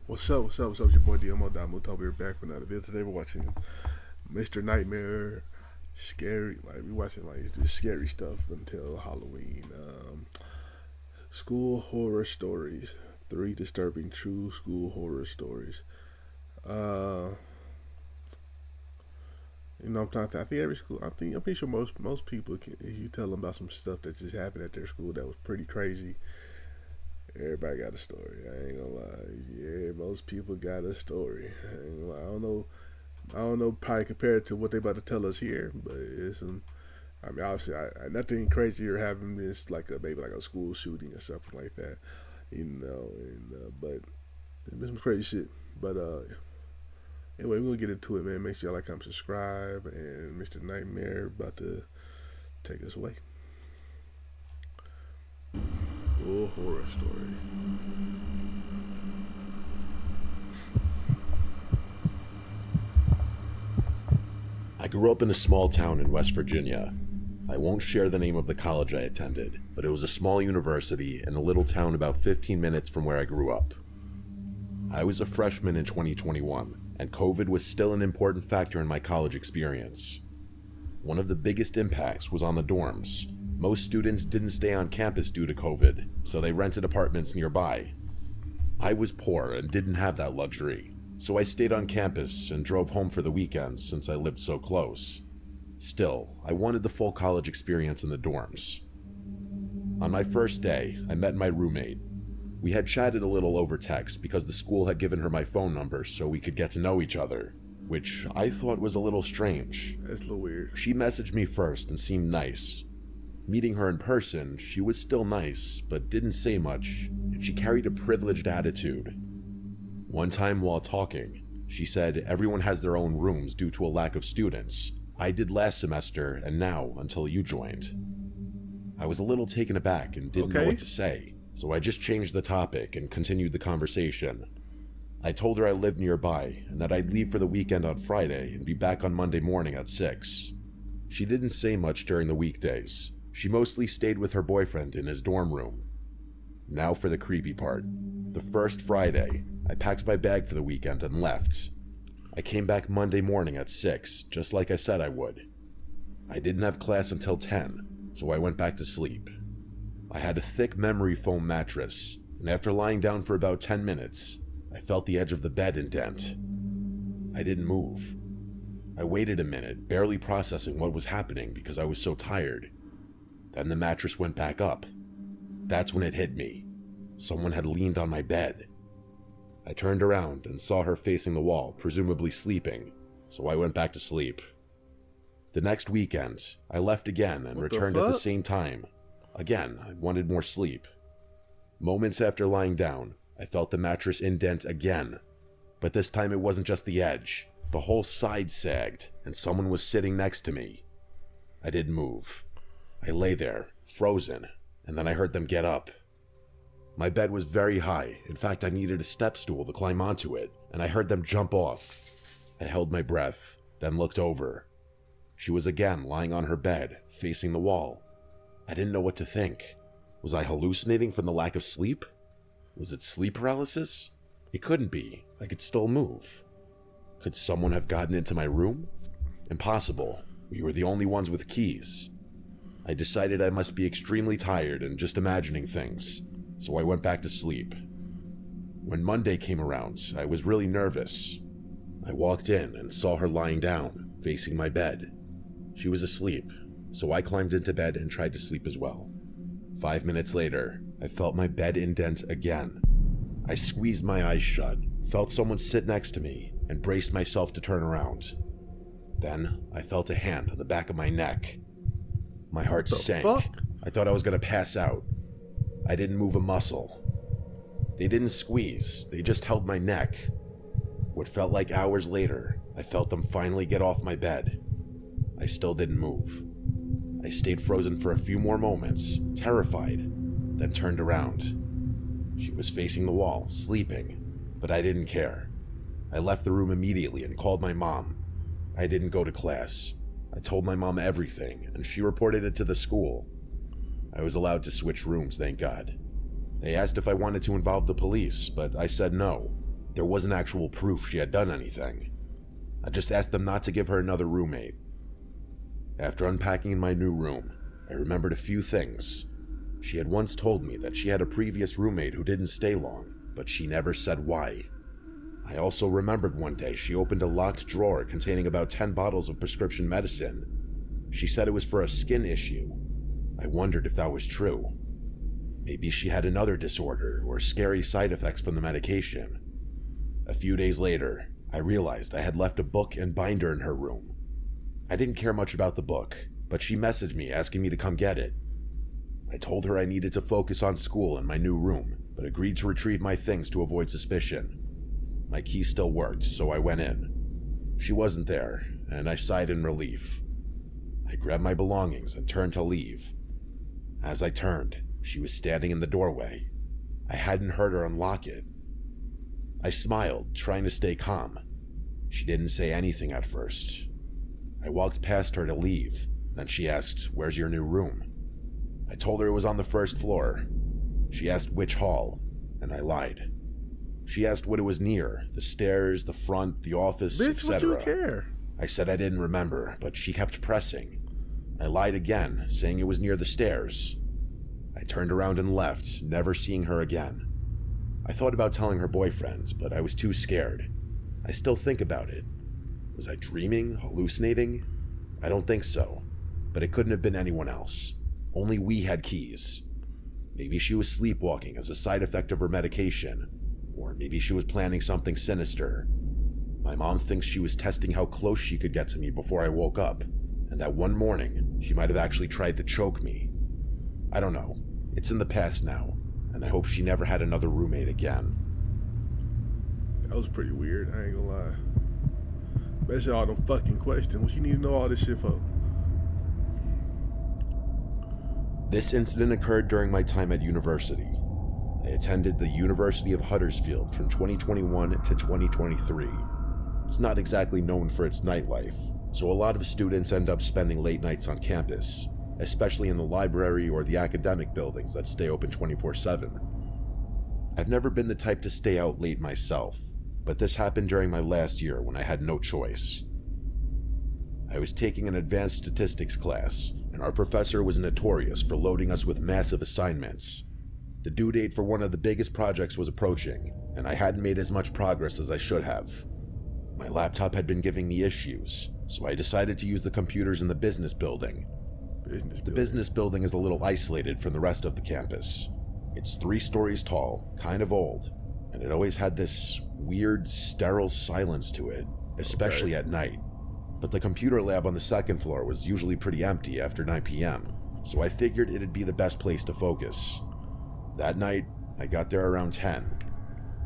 What's up? What's up? What's up? It's your boy Domuto. We're back for another video. Today we're watching Mr. Nightmare. Scary, like we watching like this scary stuff until Halloween. School horror stories. 3 disturbing true school horror stories. Uh, I'm trying to. I think every school. I'm pretty sure most people can. If you tell them about some stuff that just happened at their school that was pretty crazy, everybody got a story. I ain't gonna lie. Yeah, most people got a story. I ain't gonna lie. I don't know. Probably compared to what they about to tell us here, but it's some. I mean, obviously, nothing crazier having this like maybe like a school shooting or something like that, but it's been some crazy shit. But anyway, we're gonna get into it, man. Make sure y'all like, comment, subscribe, and Mr. Nightmare about to take us away. Oh, horror story. I grew up in a small town in West Virginia. I won't share the name of the college I attended, but it was a small university in a little town about 15 minutes from where I grew up. I was a freshman in 2021, and COVID was still an important factor in my college experience. One of the biggest impacts was on the dorms. Most students didn't stay on campus due to COVID, so they rented apartments nearby. I was poor and didn't have that luxury, so I stayed on campus and drove home for the weekends since I lived so close. Still, I wanted the full college experience in the dorms. On my first day, I met my roommate. We had chatted a little over text because the school had given her my phone number so we could get to know each other, which I thought was a little strange. That's a little weird. She messaged me first and seemed nice. Meeting her in person, she was still nice, but didn't say much, and she carried a privileged attitude. One time while talking, she said everyone has their own rooms due to a lack of students. I did last semester, and now until you joined. I was a little taken aback and didn't know what to say, so I just changed the topic and continued the conversation. I told her I lived nearby and that I'd leave for the weekend on Friday and be back on Monday morning at 6. She didn't say much during the weekdays. She mostly stayed with her boyfriend in his dorm room. Now for the creepy part. The first Friday, I packed my bag for the weekend and left. I came back Monday morning at 6, just like I said I would. I didn't have class until 10, so I went back to sleep. I had a thick memory foam mattress, and after lying down for about 10 minutes, I felt the edge of the bed indent. I didn't move. I waited a minute, barely processing what was happening because I was so tired. Then the mattress went back up. That's when it hit me. Someone had leaned on my bed. I turned around and saw her facing the wall, presumably sleeping, so I went back to sleep. The next weekend, I left again and returned at the same time. Again, I wanted more sleep. Moments after lying down, I felt the mattress indent again, but this time it wasn't just the edge. The whole side sagged, and someone was sitting next to me. I didn't move. I lay there, frozen, and then I heard them get up. My bed was very high. In fact, I needed a step stool to climb onto it, and I heard them jump off. I held my breath, then looked over. She was again lying on her bed, facing the wall. I didn't know what to think. Was I hallucinating from the lack of sleep? Was it sleep paralysis? It couldn't be. I could still move. Could someone have gotten into my room? Impossible. We were the only ones with keys. I decided I must be extremely tired and just imagining things, so I went back to sleep. When Monday came around, I was really nervous. I walked in and saw her lying down, facing my bed. She was asleep, so I climbed into bed and tried to sleep as well. 5 minutes later, I felt my bed indent again. I squeezed my eyes shut, felt someone sit next to me, and braced myself to turn around. Then, I felt a hand on the back of my neck. My heart sank. I thought I was going to pass out. I didn't move a muscle. They didn't squeeze, they just held my neck. What felt like hours later, I felt them finally get off my bed. I still didn't move. I stayed frozen for a few more moments, terrified, then turned around. She was facing the wall, sleeping, but I didn't care. I left the room immediately and called my mom. I didn't go to class. I told my mom everything, and she reported it to the school. I was allowed to switch rooms, thank God. They asked if I wanted to involve the police, but I said no. there wasn't actual proof she had done anything. I just asked them not to give her another roommate. After unpacking in my new room, I remembered a few things. She had once told me that she had a previous roommate who didn't stay long, but she never said why. I also remembered one day she opened a locked drawer containing about 10 bottles of prescription medicine. She said it was for a skin issue. I wondered if that was true. Maybe she had another disorder or scary side effects from the medication. A few days later, I realized I had left a book and binder in her room. I didn't care much about the book, but she messaged me asking me to come get it. I told her I needed to focus on school in my new room, but agreed to retrieve my things to avoid suspicion. My key still worked, so I went in. She wasn't there, and I sighed in relief. I grabbed my belongings and turned to leave. As I turned, she was standing in the doorway. I hadn't heard her unlock it. I smiled, trying to stay calm. She didn't say anything at first. I walked past her to leave, then she asked, "Where's your new room?" I told her it was on the first floor. She asked which hall, and I lied. She asked what it was near, the stairs, the front, the office, Bitch, what etc. you care? I said I didn't remember, but she kept pressing. I lied again, saying it was near the stairs. I turned around and left, never seeing her again. I thought about telling her boyfriend, but I was too scared. I still think about it. Was I dreaming, hallucinating? I don't think so, but it couldn't have been anyone else. Only we had keys. Maybe she was sleepwalking as a side effect of her medication, or maybe she was planning something sinister. My mom thinks she was testing how close she could get to me before I woke up, and that one morning, she might have actually tried to choke me. I don't know. It's in the past now, and I hope she never had another roommate again. That was pretty weird, I ain't gonna lie. Especially all them fucking questions. What you need to know all this shit for? This incident occurred during my time at university. I attended the University of Huddersfield from 2021 to 2023. It's not exactly known for its nightlife, so a lot of students end up spending late nights on campus, especially in the library or the academic buildings that stay open 24/7. I've never been the type to stay out late myself, but this happened during my last year when I had no choice. I was taking an advanced statistics class, and our professor was notorious for loading us with massive assignments. The due date for one of the biggest projects was approaching, and I hadn't made as much progress as I should have. My laptop had been giving me issues, so I decided to use the computers in the business building. The business building is a little isolated from the rest of the campus. It's 3 stories tall, kind of old, and it always had this weird, sterile silence to it, especially at night. But the computer lab on the second floor was usually pretty empty after 9 p.m., so I figured it'd be the best place to focus. That night, I got there around 10.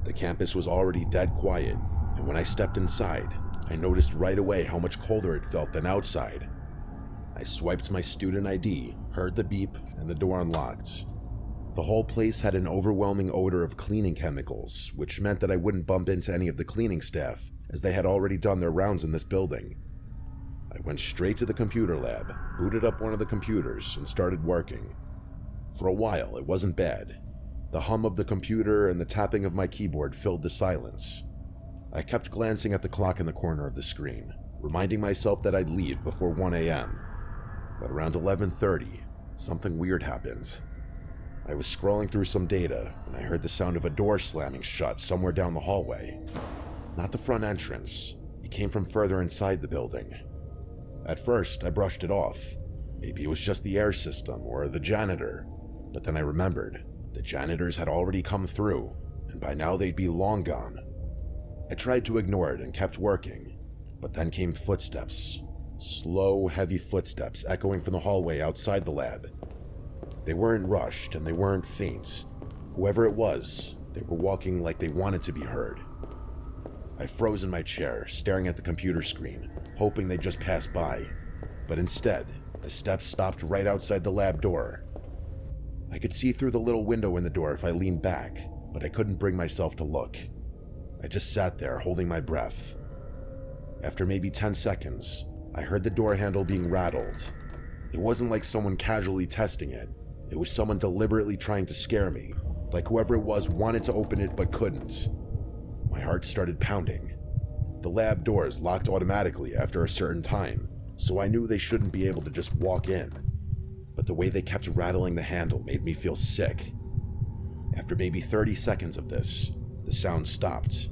The campus was already dead quiet, and when I stepped inside, I noticed right away how much colder it felt than outside. I swiped my student ID, heard the beep, and the door unlocked. The whole place had an overwhelming odor of cleaning chemicals, which meant that I wouldn't bump into any of the cleaning staff, as they had already done their rounds in this building. I went straight to the computer lab, booted up one of the computers, and started working. For a while, it wasn't bad. The hum of the computer and the tapping of my keyboard filled the silence. I kept glancing at the clock in the corner of the screen, reminding myself that I'd leave before 1 a.m. But around 11:30, something weird happened. I was scrolling through some data when I heard the sound of a door slamming shut somewhere down the hallway. Not the front entrance. It came from further inside the building. At first, I brushed it off. Maybe it was just the air system or the janitor. But then I remembered. The janitors had already come through, and by now they'd be long gone. I tried to ignore it and kept working, but then came footsteps. Slow, heavy footsteps echoing from the hallway outside the lab. They weren't rushed and they weren't faint. Whoever it was, they were walking like they wanted to be heard. I froze in my chair, staring at the computer screen, hoping they'd just pass by. But instead, the steps stopped right outside the lab door. I could see through the little window in the door if I leaned back, but I couldn't bring myself to look. I just sat there, holding my breath. After maybe 10 seconds, I heard the door handle being rattled. It wasn't like someone casually testing it. It was someone deliberately trying to scare me, like whoever it was wanted to open it but couldn't. My heart started pounding. The lab doors locked automatically after a certain time, so I knew they shouldn't be able to just walk in. But the way they kept rattling the handle made me feel sick. After maybe 30 seconds of this, the sound stopped.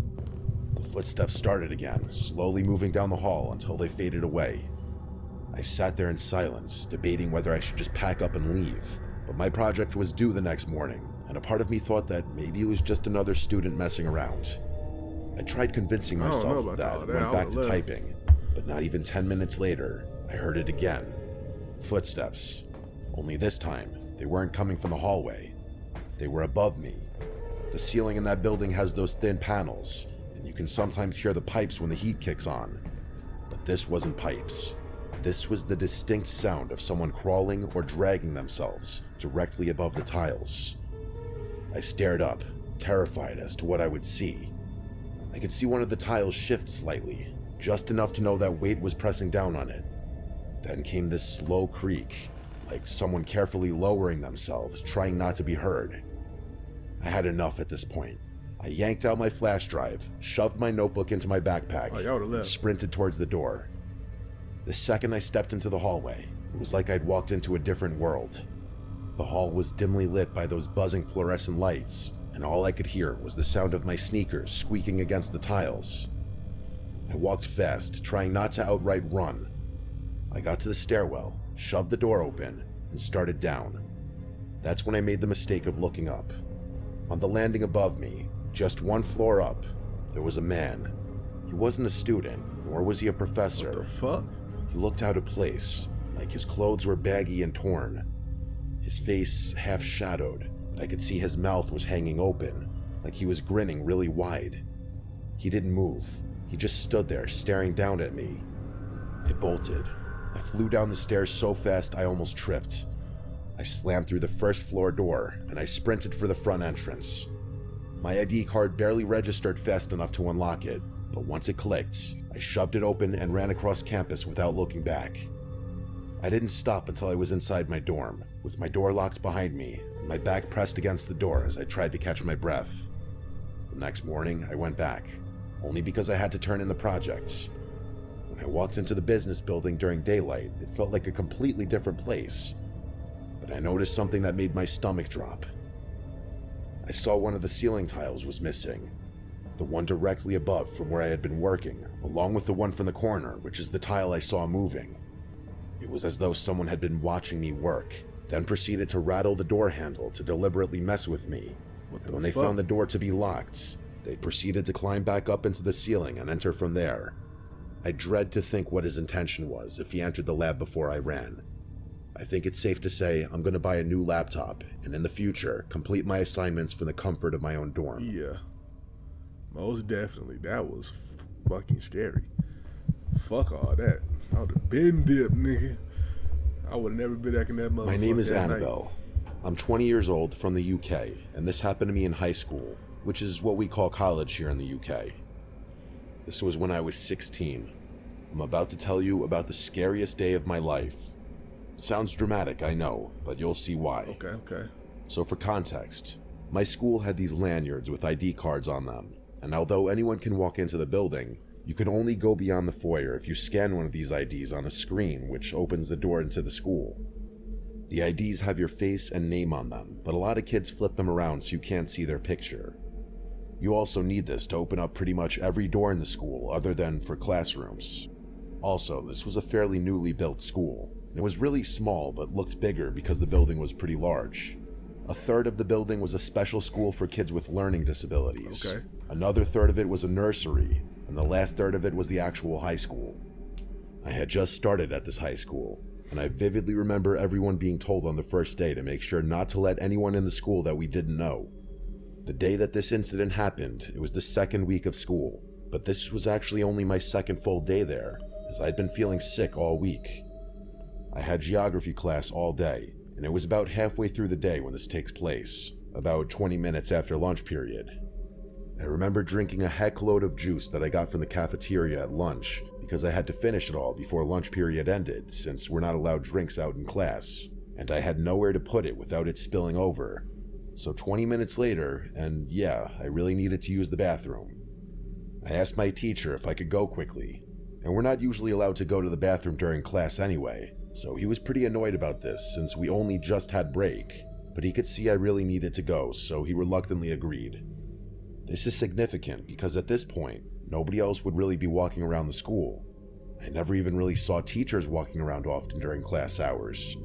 The footsteps started again, slowly moving down the hall until they faded away. I sat there in silence, debating whether I should just pack up and leave, but my project was due the next morning, and a part of me thought that maybe it was just another student messing around. I tried convincing myself of that and went back to typing, but not even 10 minutes later, I heard it again. Footsteps. Only this time, they weren't coming from the hallway. They were above me. The ceiling in that building has those thin panels, and you can sometimes hear the pipes when the heat kicks on. But this wasn't pipes. This was the distinct sound of someone crawling or dragging themselves directly above the tiles. I stared up, terrified as to what I would see. I could see one of the tiles shift slightly, just enough to know that weight was pressing down on it. Then came this slow creak, like someone carefully lowering themselves, trying not to be heard. I had enough at this point. I yanked out my flash drive, shoved my notebook into my backpack, and sprinted towards the door. The second I stepped into the hallway, it was like I'd walked into a different world. The hall was dimly lit by those buzzing fluorescent lights, and all I could hear was the sound of my sneakers squeaking against the tiles. I walked fast, trying not to outright run. I got to the stairwell, shoved the door open, and started down. That's when I made the mistake of looking up. On the landing above me, just one floor up, there was a man. He wasn't a student, nor was he a professor. What the fuck? He looked out of place, like his clothes were baggy and torn. His face half shadowed, but I could see his mouth was hanging open, like he was grinning really wide. He didn't move. He just stood there, staring down at me. I bolted. I flew down the stairs so fast I almost tripped. I slammed through the first floor door, and I sprinted for the front entrance. My ID card barely registered fast enough to unlock it, but once it clicked, I shoved it open and ran across campus without looking back. I didn't stop until I was inside my dorm, with my door locked behind me and my back pressed against the door as I tried to catch my breath. The next morning, I went back, only because I had to turn in the projects. When I walked into the business building during daylight, it felt like a completely different place. But I noticed something that made my stomach drop. I saw one of the ceiling tiles was missing. The one directly above from where I had been working, along with the one from the corner, which is the tile I saw moving. It was as though someone had been watching me work, then proceeded to rattle the door handle to deliberately mess with me. And when they found the door to be locked, they proceeded to climb back up into the ceiling and enter from there. I dread to think what his intention was if he entered the lab before I ran. I think it's safe to say I'm going to buy a new laptop, and in the future, complete my assignments from the comfort of my own dorm. Yeah. Most definitely. That was fucking scary. Fuck all that. I would have been dipped, nigga. I would have never been back in that motherfucker. My name is that Annabelle. I'm 20 years old from the UK, and this happened to me in high school, which is what we call college here in the UK. This was when I was 16. I'm about to tell you about the scariest day of my life. It sounds dramatic, I know, but you'll see why. Okay. So for context, my school had these lanyards with ID cards on them, and although anyone can walk into the building, you can only go beyond the foyer if you scan one of these IDs on a screen which opens the door into the school. The IDs have your face and name on them, but a lot of kids flip them around so you can't see their picture. You also need this to open up pretty much every door in the school other than for classrooms. Also, this was a fairly newly built school. It was really small but looked bigger because the building was pretty large. A third of the building was a special school for kids with learning disabilities. Okay. Another third of it was a nursery, and the last third of it was the actual high school. I had just started at this high school, and I vividly remember everyone being told on the first day to make sure not to let anyone in the school that we didn't know. The day that this incident happened, it was the second week of school, but this was actually only my second full day there, as I'd been feeling sick all week. I had geography class all day, and it was about halfway through the day when this takes place, about 20 minutes after lunch period. I remember drinking a heck load of juice that I got from the cafeteria at lunch because I had to finish it all before lunch period ended since we're not allowed drinks out in class, and I had nowhere to put it without it spilling over. So 20 minutes later, and yeah, I really needed to use the bathroom. I asked my teacher if I could go quickly, and we're not usually allowed to go to the bathroom during class anyway, so he was pretty annoyed about this since we only just had break, but he could see I really needed to go, so he reluctantly agreed. This is significant because at this point, nobody else would really be walking around the school. I never even really saw teachers walking around often during class hours.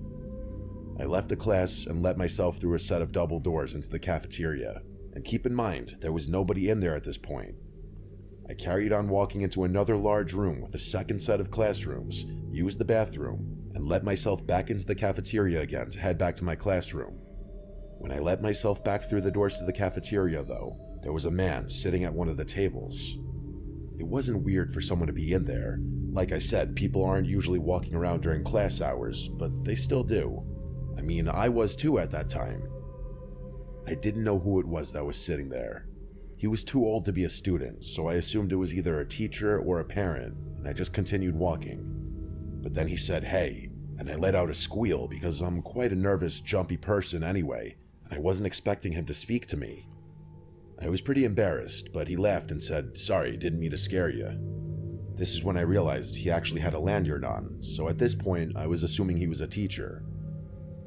I left the class and let myself through a set of double doors into the cafeteria, and keep in mind, there was nobody in there at this point. I carried on walking into another large room with a second set of classrooms, used the bathroom, and let myself back into the cafeteria again to head back to my classroom. When I let myself back through the doors to the cafeteria, though, there was a man sitting at one of the tables. It wasn't weird for someone to be in there. Like I said, people aren't usually walking around during class hours, but they still do. I mean, I was too at that time. I didn't know who it was that was sitting there. He was too old to be a student, so I assumed it was either a teacher or a parent, and I just continued walking. But then he said, "Hey," and I let out a squeal because I'm quite a nervous, jumpy person anyway, and I wasn't expecting him to speak to me. I was pretty embarrassed, but he laughed and said, "Sorry, didn't mean to scare you." This is when I realized he actually had a lanyard on, so at this point I was assuming he was a teacher.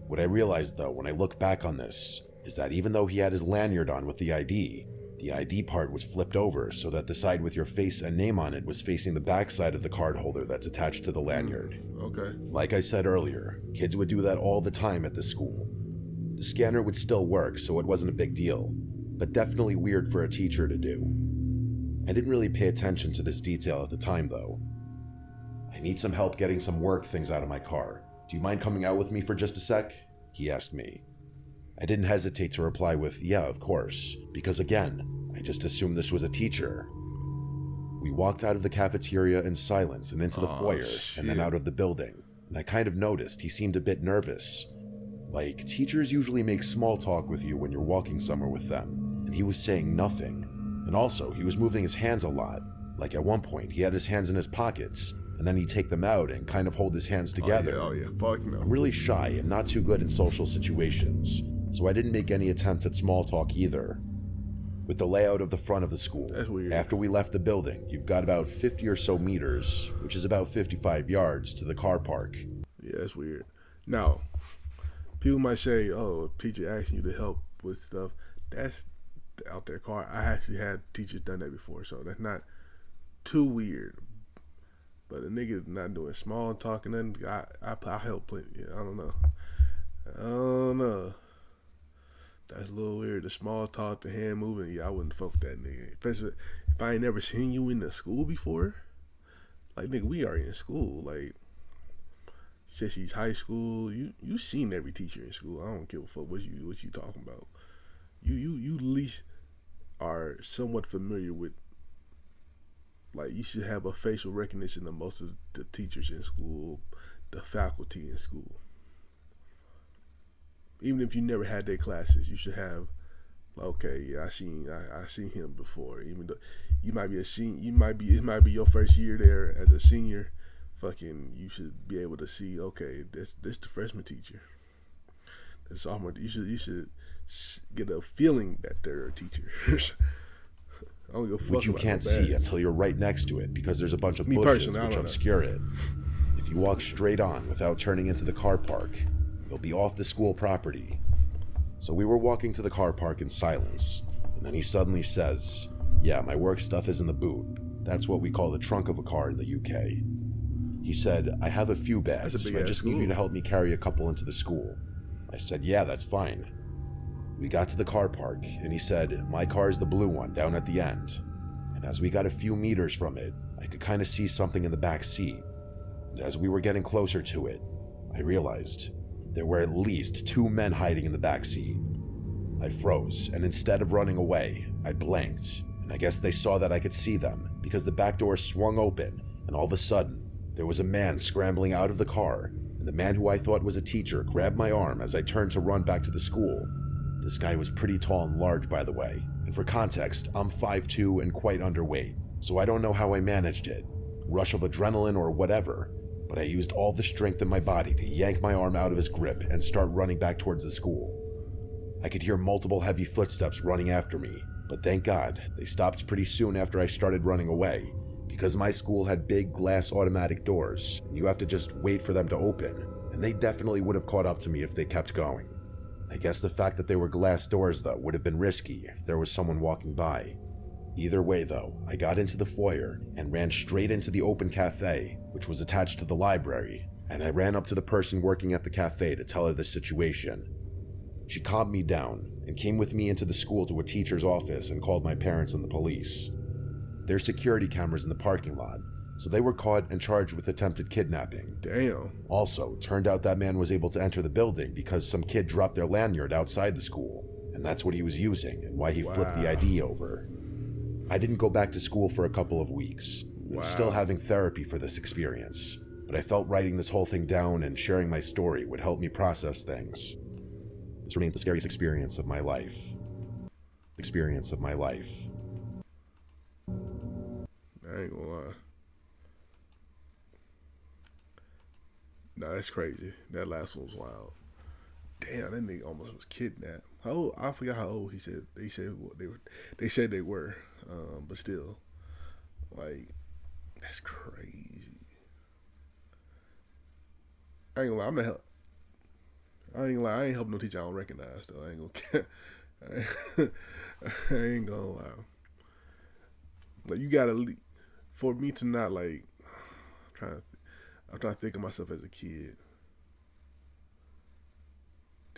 What I realized though when I look back on this is that even though he had his lanyard on with the ID part was flipped over so that the side with your face and name on it was facing the back side of the card holder that's attached to the lanyard. Okay. Like I said earlier, kids would do that all the time at this school. The scanner would still work, so it wasn't a big deal, but definitely weird for a teacher to do. I didn't really pay attention to this detail at the time though. "I need some help getting some work things out of my car. Do you mind coming out with me for just a sec?" he asked me. I didn't hesitate to reply with, "Yeah, of course," because again, I just assumed this was a teacher. We walked out of the cafeteria in silence and into the foyer, and then out of the building, and I kind of noticed he seemed a bit nervous. Like, teachers usually make small talk with you when you're walking somewhere with them, and he was saying nothing. And also, he was moving his hands a lot. Like at one point, he had his hands in his pockets, and then he'd take them out and kind of hold his hands together. Oh yeah, fuck no. I'm really shy and not too good in social situations, so I didn't make any attempts at small talk either. With the layout of the front of the school, That's weird. After we left the building, you've got about 50 or so meters, which is about 55 yards, to the car park. Yeah, that's weird. Now, people might say, "Oh, a teacher asking you to help with stuff." That's out their car. I actually had teachers done that before, so that's not too weird. But a nigga not doing small talking, nothing. I help plenty. Yeah, I don't know. That's a little weird. The small talk, the hand moving. Yeah, I wouldn't fuck with that nigga. Especially if I ain't never seen you in the school before. Like, nigga, we are in school. Like, since she's high school, you seen every teacher in school. I don't give a fuck what you talking about. You at least are somewhat familiar with. Like, you should have a facial recognition of most of the teachers in school, the faculty in school. Even if you never had their classes, you should have, okay, yeah, I seen him before. Even though you might be a senior, it might be your first year there as a senior. Fucking, you should be able to see, okay, this the freshman teacher. The sophomore. You should get a feeling that they're a teacher. I don't give a fuck Which you about can't no see badge. until you're right next to it because there's a bunch of Me bushes personally, I which don't know. obscure it. If you walk straight on without turning into the car park, you'll be off the school property. So we were walking to the car park in silence, and then he suddenly says, "Yeah, my work stuff is in the boot. That's what we call the trunk of a car in the UK." He said, "I have a few bags, That's a big so I ass just need you school. to help me carry a couple into the school." I said, "Yeah, that's fine." We got to the car park, and he said, "My car is the blue one down at the end." And as we got a few meters from it, I could kind of see something in the back seat. And as we were getting closer to it, I realized there were at least 2 men hiding in the back seat. I froze, and instead of running away, I blinked, and I guess they saw that I could see them because the back door swung open, and all of a sudden, there was a man scrambling out of the car, and the man who I thought was a teacher grabbed my arm as I turned to run back to the school. This guy was pretty tall and large, by the way, and for context, I'm 5'2" and quite underweight, so I don't know how I managed it, rush of adrenaline or whatever, but I used all the strength in my body to yank my arm out of his grip and start running back towards the school. I could hear multiple heavy footsteps running after me, But thank God, they stopped pretty soon after I started running away, because my school had big glass automatic doors, and you have to just wait for them to open, and they definitely would have caught up to me if they kept going. I guess the fact that they were glass doors, though, would have been risky if there was someone walking by. Either way, though, I got into the foyer and ran straight into the open cafe, which was attached to the library, and I ran up to the person working at the cafe to tell her the situation. She calmed me down and came with me into the school to a teacher's office and called my parents and the police. There's security cameras in the parking lot, so they were caught and charged with attempted kidnapping. Damn. Also, turned out that man was able to enter the building because some kid dropped their lanyard outside the school, and that's what he was using and why he flipped the ID over. I didn't go back to school for a couple of weeks. I'm still having therapy for this experience, but I felt writing this whole thing down and sharing my story would help me process things. This remains the scariest experience of my life. Experience of my life. I ain't gonna lie. Nah, that's crazy. That last one was wild. Damn, that nigga almost was kidnapped. How old? I forgot how old he said. They said what they were. They said they were, but still, like, that's crazy. I ain't gonna lie. I'm not help. I ain't gonna lie. I ain't helping no teacher I don't recognize though. I ain't gonna. I ain't gonna lie. Like you gotta, for me to not like, I'm trying to think of myself as a kid.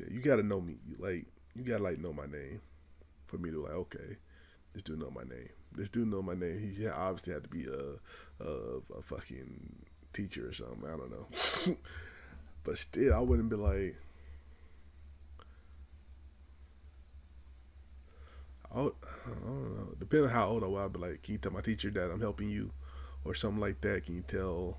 You gotta know me. Like you gotta like know my name for me to like. Okay, this dude know my name. This dude know my name. He obviously had to be a fucking teacher or something. I don't know. But still, I wouldn't be like. I don't know. Depending on how old I was, I'd be like, can you tell my teacher that I'm helping you, or something like that? Can you tell?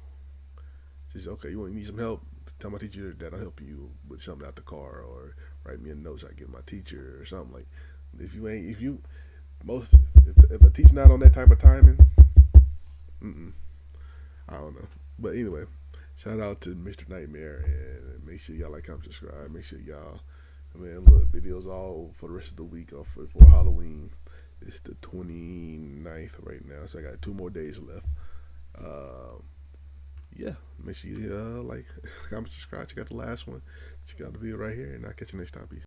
Just okay, you need some help? Tell my teacher that I'm helping you with something out the car, or write me a note so I give my teacher or something like. If you most if a teacher not on that type of timing, I don't know. But anyway, shout out to Mr. Nightmare and make sure y'all like, comment, subscribe. Make sure y'all, man, look, videos all for the rest of the week or for Halloween. It's the 29th right now, so I got 2 more days left. Yeah, make sure you like, comment, subscribe. Check out the last one. Check out the video right here, and I'll catch you next time. Peace.